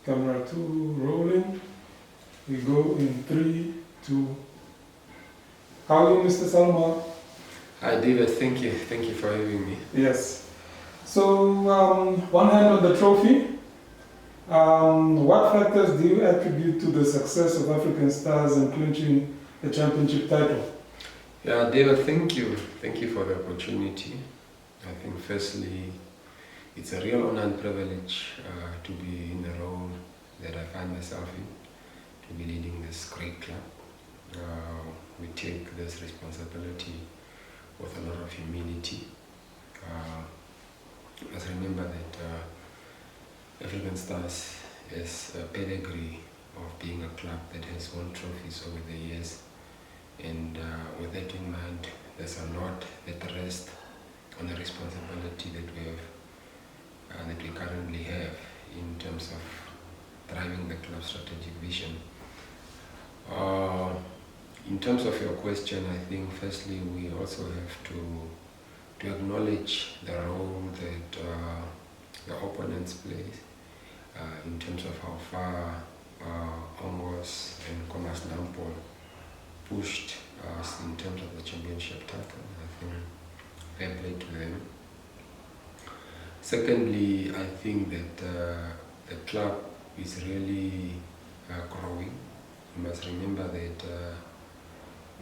Camera 2 rolling. We go in 3, 2. How are you, Mr. Salma? Hi, David. Thank you. Thank you for having me. Yes. So, one hand on the trophy. What factors do you attribute to the success of African Stars in clinching the championship title? Yeah, David, thank you. Thank you for the opportunity. I think firstly, it's a real honor and privilege to be in the role that I find myself in, to be leading this great club. We take this responsibility with a lot of humility. Let's remember that African Stars is a pedigree of being a club that has won trophies over the years. And with that in mind, there's a lot that rests on the responsibility that we have, that we currently have in terms of driving the club's strategic vision. In terms of your question, I think firstly we also have to acknowledge the role that the opponents play in terms of how far Ongos and Commerce Nampol pushed us in terms of the championship title. I think fair play to them. Secondly, I think that the club is really growing. You must remember that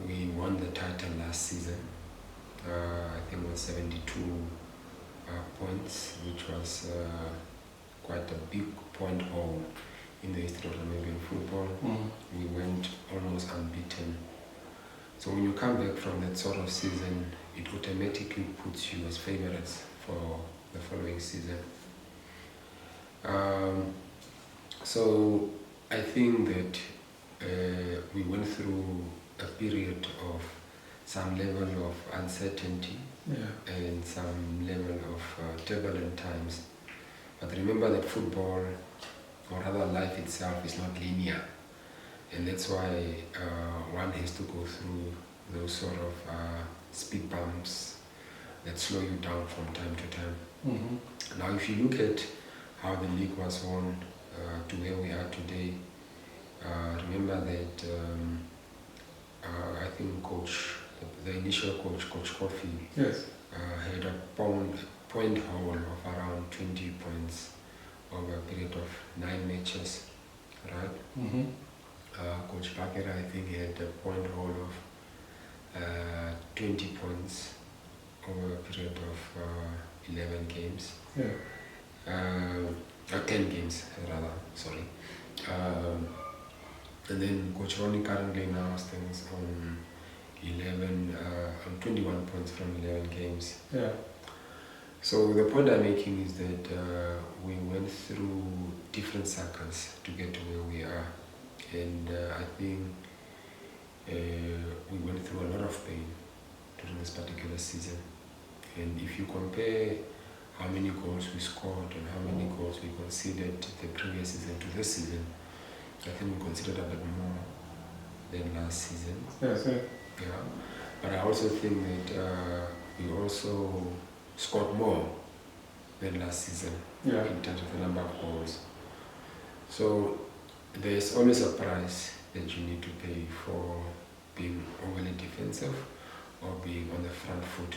we won the title last season. I think it was 72 points, which was quite a big point haul in the history of Namibian football. We went almost unbeaten. So when you come back from that sort of season, it automatically puts you as favorites for the following season. So I think that we went through a period of some level of uncertainty and some level of turbulent times. But remember that football, or rather life itself, is not linear. And that's why one has to go through those sort of speed bumps that slow you down from time to time. Now, if you look at how the league was won to where we are today, remember that I think the initial coach, Coach Kofi, had a point haul of around 20 points over a period of 9 matches, right? Coach Bakera, I think, had a point haul of 20 points over a period of 11 games. 10 games, rather, sorry. And then Coach Ronnie currently now stands on 21 points from 11 games. So the point I'm making is that we went through different cycles to get to where we are. And I think we went through a lot of pain during this particular season. And if you compare how many goals we scored and how many goals we conceded the previous season to this season, I think we conceded a bit more than last season. Yeah. But I also think that we also scored more than last season in terms of the number of goals. So there's always a price that you need to pay for being overly defensive or being on the front foot.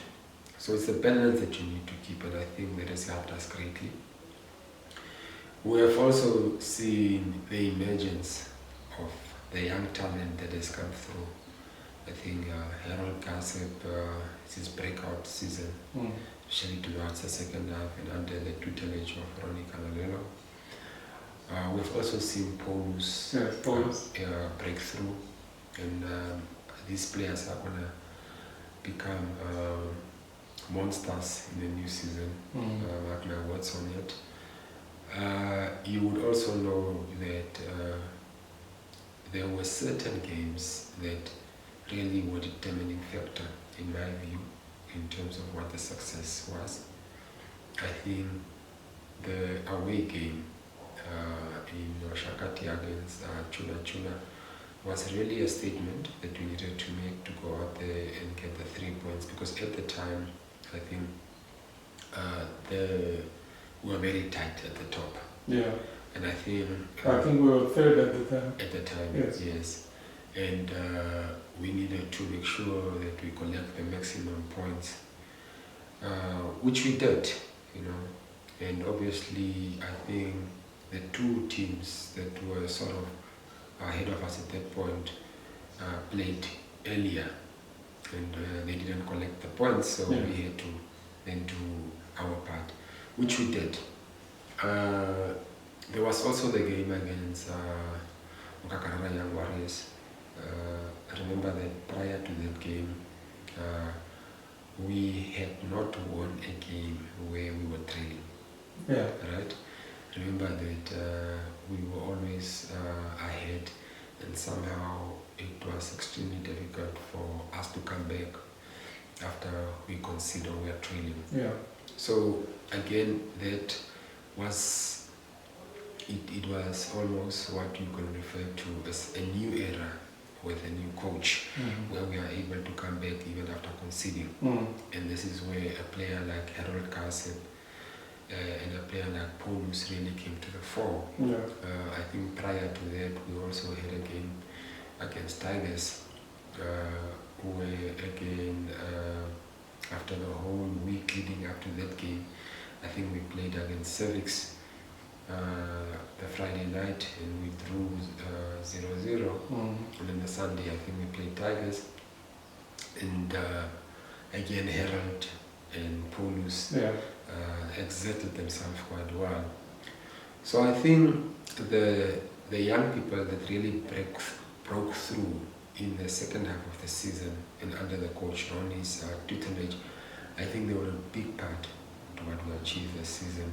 So it's a balance that you need to keep, and I think that has helped us greatly. We have also seen the emergence of the young talent that has come through. I think Harold Gossip, it's his breakout season, especially towards the second half and under the tutelage of Ronnie Canalelo. We've also seen Paulus breakthrough, and these players are going to become monsters in the new season. Mark my words on it. You would also know that there were certain games that really were a determining factor, in my view, in terms of what the success was. I think the away game in Oshakati against Chula was really a statement that we needed to make to go out there and get the 3 points, because at the time, I think we were very tight at the top. And I think we were third at the time. at the time, Yes. yes. And we needed to make sure that we collect the maximum points, which we did, you know. And obviously, I think the two teams that were sort of ahead of us at that point played earlier, and they didn't collect the points, so Yeah. we had to then do our part, which we did. There was also the game against Mukakarara Young Warriors. I remember that prior to that game, we had not won a game where we were trailing, Yeah. right? Remember that we were always ahead, and somehow it was extremely difficult for us to come back after we consider we are trailing. Yeah. So again, that was it was almost what you can refer to as a new era with a new coach, where we are able to come back even after conceding. And this is where a player like Harold Carson and a player like Paulus really came to the fore. Yeah. I think prior to that, we also had a game against Tigers, where again, after the whole week leading up to that game, I think we played against Cervix the Friday night, and we drew 0-0. And then the Sunday, I think we played Tigers, and again Harold and Paulus Yeah. exerted themselves quite well. So I think the young people that really broke through in the second half of the season and under the coach Ronnie's tutelage, I think they were a big part to what we achieved this season.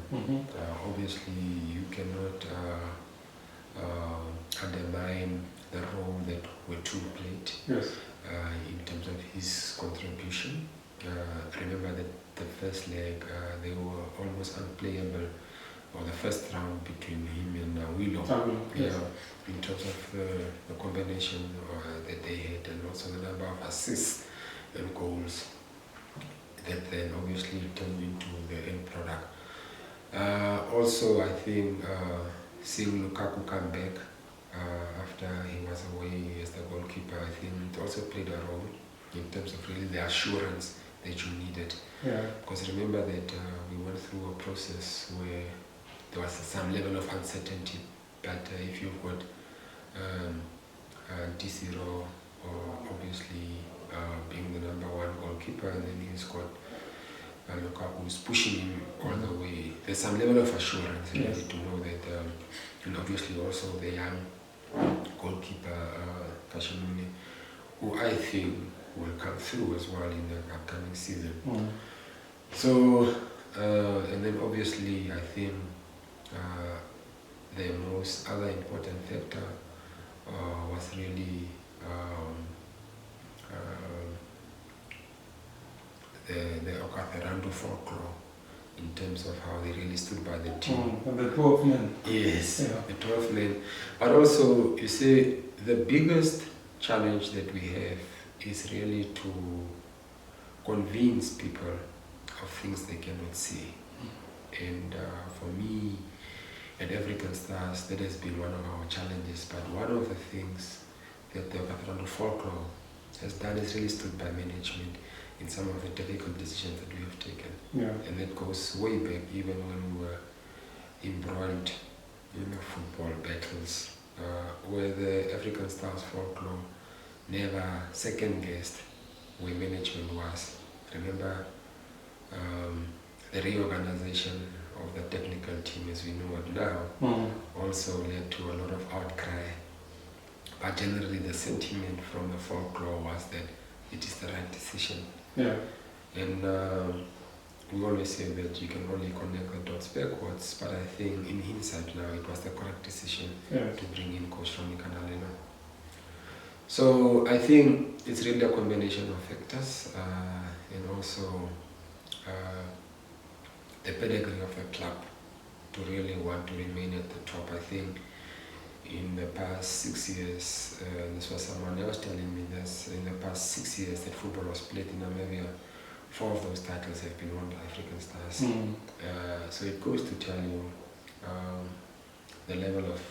Obviously, you cannot undermine the role that Wetu played Yes. in terms of his contribution. Remember that the first leg, they were almost unplayable, or the first round between him and Willow. Yes. Yeah, in terms of the combination that they had, and also the number of assists and goals that then obviously turned into the end product. Also, I think seeing Lukaku come back after he was away as the goalkeeper, I think it also played a role in terms of really the assurance that you needed. Yeah. Because remember that we went through a process where there was some level of uncertainty, but if you've got D0, or obviously being the number one goalkeeper, and then he's got Lukaku who's pushing him all the way, there's some level of assurance really to know that, and obviously also the young goalkeeper Kashimune, who I think will come through as well in the upcoming season. So, and then obviously I think the most other important factor was really the Okaferando folklore, in terms of how they really stood by the team. And the 12 men. Yes, Yeah. the 12 men. But also, you see, the biggest challenge that we have is really to convince people of things they cannot see. And for me, at African Stars, that has been one of our challenges. But one of the things that the Okaferando folklore has done is really stood by management in some of the difficult decisions that we have taken. Yeah. And that goes way back, even when we were embroiled in the football battles, where the African Stars folklore never second-guessed where management was. Remember, the reorganization of the technical team as we know it now also led to a lot of outcry. But generally the sentiment from the folklore was that it is the right decision. Yeah. And we always say that you can only connect the dots backwards, but I think in hindsight now it was the correct decision to bring in Coach Ronnie Kanalela. So I think it's really a combination of factors, and also the pedigree of the club to really want to remain at the top. I think in the past 6 years, this was someone else telling me this, in the past 6 years that football was played in Namibia, 4 of those titles have been won by African Stars. So it goes to tell you the level of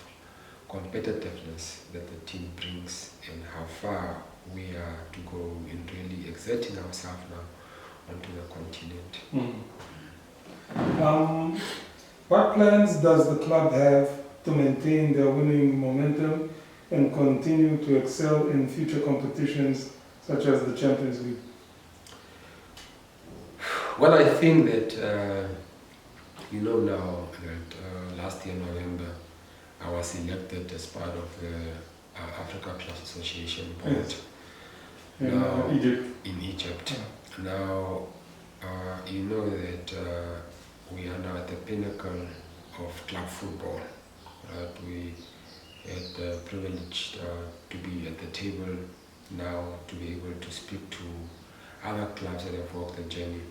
competitiveness that the team brings and how far we are to go in really exerting ourselves now onto the continent. What plans does the club have to maintain their winning momentum and continue to excel in future competitions such as the Champions League? Well, I think that, you know now that last year, November, I was elected as part of the Africa Plus Association board. Yes. In Egypt. In Egypt. Yeah. Now, you know that we are now at the pinnacle of club football. We had the privilege to be at the table now, to be able to speak to other clubs that have walked the journey.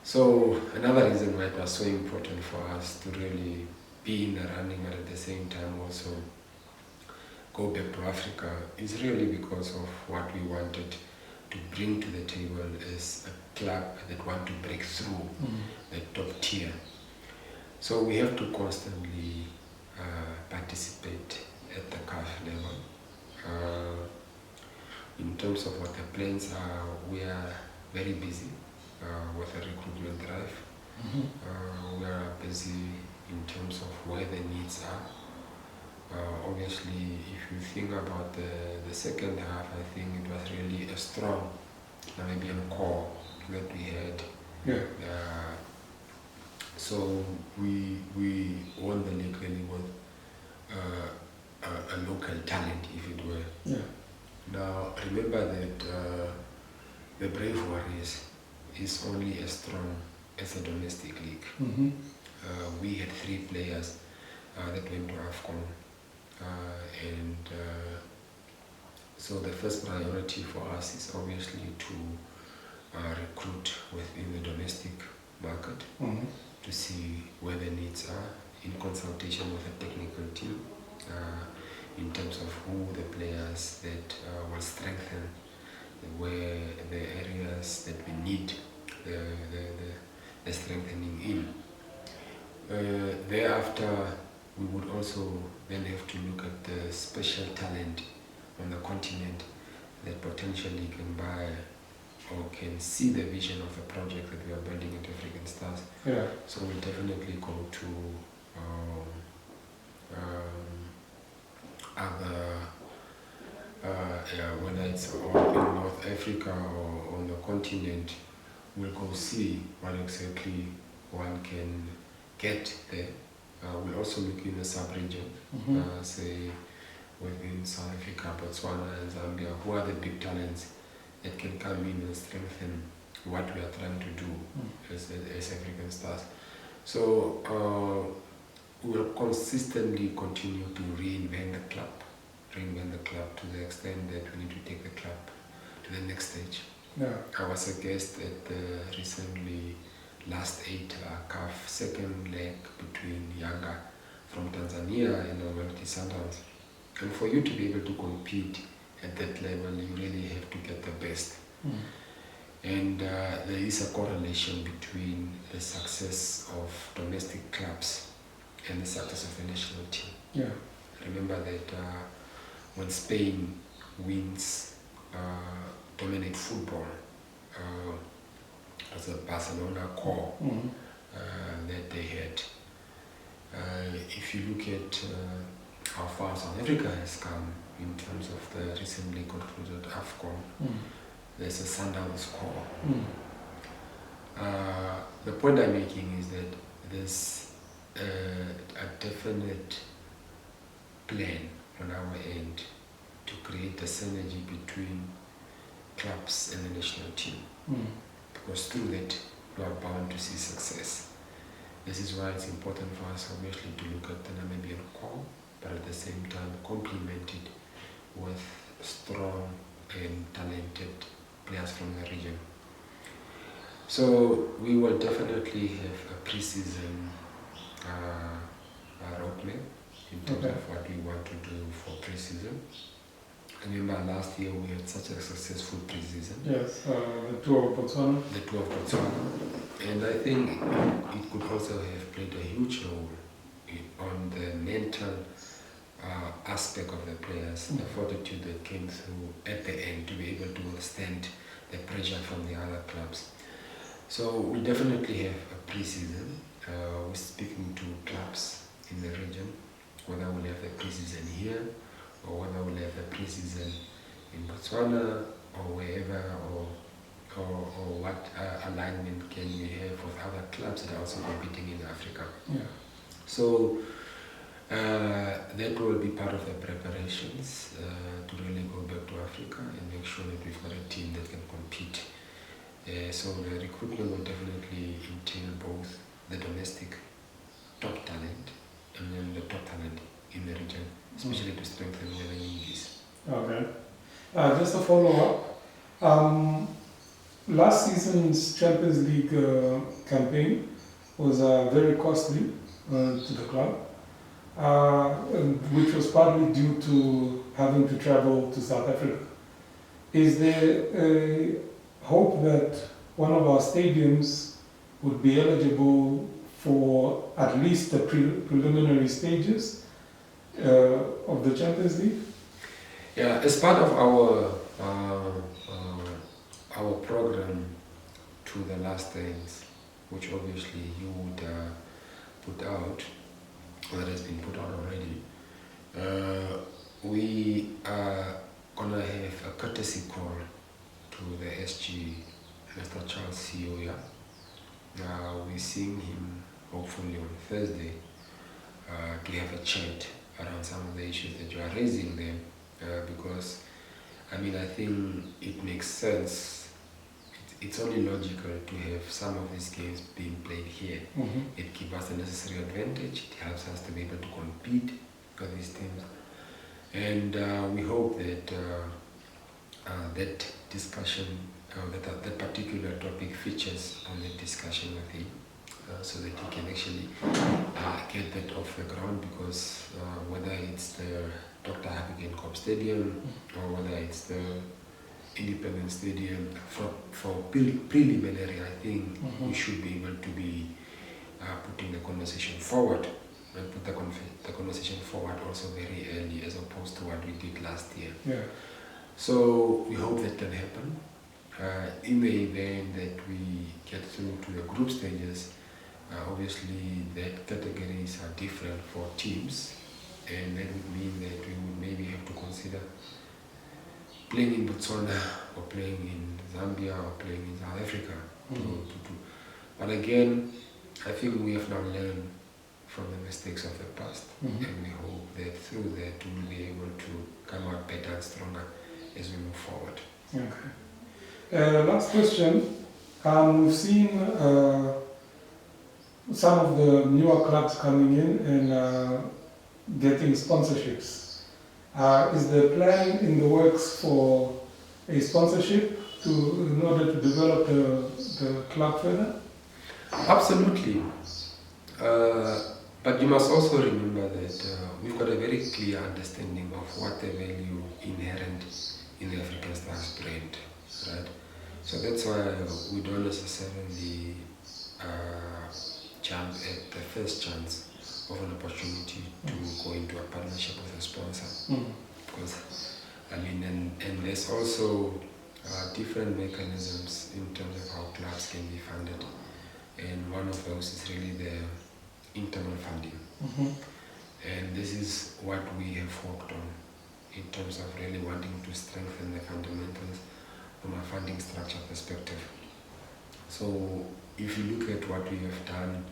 So another reason why it was so important for us to really be in the running, but at the same time also go back to Africa is really because of what we wanted to bring to the table as a club that want to break through the top tier. So we have to constantly participate at the CAF level. In terms of what the plans are, we are very busy with the recruitment drive. We are busy in terms of where the needs are. Obviously, if you think about the second half, I think it was really a strong Namibian core that we had. Yeah. So we won the league really with a local talent, if it were. Yeah. Now, remember that the Brave Warriors is only as strong as a domestic league. We had 3 players that went to AFCON. So the first priority for us is obviously to recruit within the domestic market, to see where the needs are in consultation with the technical team, in terms of who the players that will strengthen, where the areas that we need the strengthening in. Thereafter, we would also then have to look at the special talent on the continent that potentially can buy or can see the vision of the project that we are building at African Stars. Yeah. So we'll definitely go to other, whether it's in North Africa or on the continent, we'll go see what exactly one can get there. We'll also look in the sub-region, say within South Africa, Botswana and Zambia, who are the big talents that can come in and strengthen what we are trying to do as African Stars. So we'll consistently continue to reinvent the club to the extent that we need to take the club to the next stage. Yeah. I was a guest at the recently last 8 CAF second leg between Yanga from Tanzania and Mamelodi Sundowns. And for you to be able to compete at that level, you really have to get the best. And there is a correlation between the success of domestic clubs and the success of the national team. Yeah. Remember that when Spain wins dominate football, as a Barcelona core that they had. If you look at how far South Africa has come in terms of the recently concluded AFCON, there's a Sundowns core. The point I'm making is that there's a definite plan on our end to create a synergy between clubs and the national team. Because through that, we are bound to see success. This is why it's important for us, obviously, to look at the Namibian core, but at the same time complement it with strong and talented players from the region. So we will definitely have a pre-season roadmap in terms of what we want to do for pre-season. Remember last year we had such a successful pre-season. Yes, the tour of Botswana. The tour of Botswana. And I think it could also have played a huge role on the mental aspect of the players, the fortitude that came through at the end to be able to withstand the pressure from the other clubs. So we definitely have a pre-season. We're speaking to clubs in the region, whether we'll have the pre-season here or whether we'll have the pre-season in Botswana or wherever, or what alignment can we have with other clubs that are also competing in Africa. Yeah. So that will be part of the preparations to really go back to Africa and make sure that we've got a team that can compete. So the recruitment will definitely entail both the domestic top talent and then the top talent in the region, especially to strengthen where the need is. Okay. Just a follow-up. Last season's Champions League campaign was very costly to the club, which was partly due to having to travel to South Africa. Is there a hope that one of our stadiums would be eligible for at least the preliminary stages of the Champions League? Yeah, as part of our program to the last things, which obviously you would put out, or that has been put out already, we are gonna have a courtesy call to the SG, Mr. Charles Sioya. We're seeing him hopefully on Thursday to have a chat around some of the issues that you are raising there, because I think it makes sense. It's only logical to have some of these games being played here. Mm-hmm. It gives us the necessary advantage. It helps us to be able to compete with these teams. And we hope that that discussion, that particular topic features on the discussion with him, so that he can actually get that off the ground, because whether it's the Dr. Happy Geingob Stadium or whether it's the Independence Stadium, for preliminary, I think we should be able to be putting the conversation forward, and put the conversation forward also very early, as opposed to what we did last year. Yeah. So we hope that can happen. In the event that we get through to the group stages, obviously that categories are different for teams, and that would mean that we would maybe have to consider playing in Botswana or playing in Zambia or playing in South Africa. But again, I think we have now learned from the mistakes of the past, and we hope that through that we'll be able to come out better and stronger as we move forward. Okay. Last question. We've seen some of the newer clubs coming in and getting sponsorships. Is the plan in the works for a sponsorship in order to develop the club further? Absolutely. But you must also remember that we've got a very clear understanding of what the value inherent in the African Stars brand, right? So that's why we don't necessarily jump at the first chance of an opportunity to go into a partnership with a sponsor. Because and there's also different mechanisms in terms of how clubs can be funded, and one of those is really the internal funding. And this is what we have worked on in terms of really wanting to strengthen the fundamentals from a funding structure perspective. So if you look at what we have done,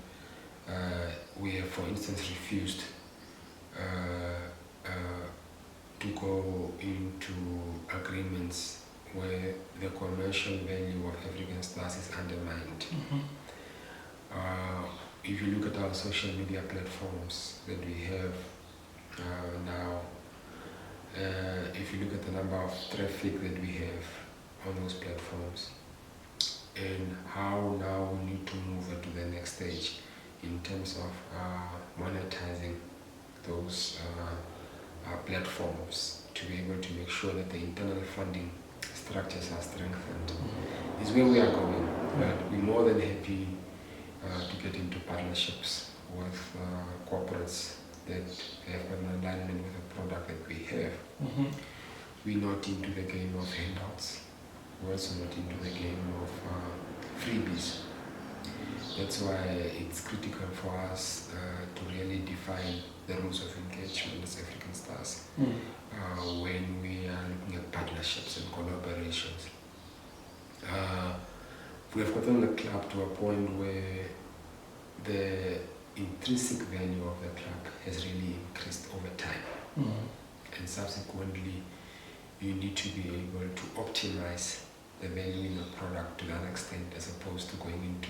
we have, for instance, refused to go into agreements where the commercial value of African Stars is undermined. If you look at our social media platforms that we have now, if you look at the number of traffic that we have on those platforms, and how now we need to move it to the next stage in terms of monetizing those platforms, to be able to make sure that the internal funding structures are strengthened, is where we are going. But we're more than happy to get into partnerships with corporates that have an alignment with the product that we have. Mhm. We're not into the game of handouts. We're also not into the game of freebies. That's why it's critical for us to really define the rules of engagement as African Stars Mm. when we are looking at partnerships and collaborations. We have gotten the club to a point where the intrinsic value of the club has really increased over time. Mm. And subsequently, you need to be able to optimize the value in the product to that extent as opposed to going into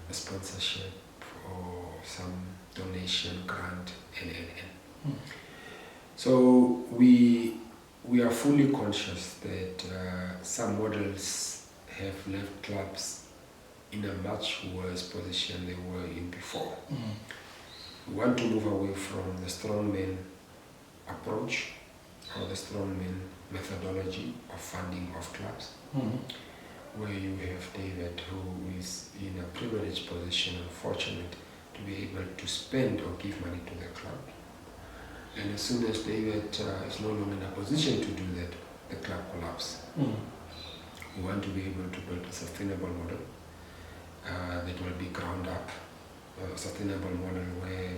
a sponsorship or some donation, grant, and. Mm. So we are fully conscious that some models have left clubs in a much worse position they were in before. Mm. We want to move away from the strongman approach or the strongman methodology of funding of clubs, Mm. where you have David who is in a privileged position and fortunate to be able to spend or give money to the club. And as soon as David is no longer in a position to do that, the club collapses. Mm. We want to be able to build a sustainable model that will be ground up, a sustainable model where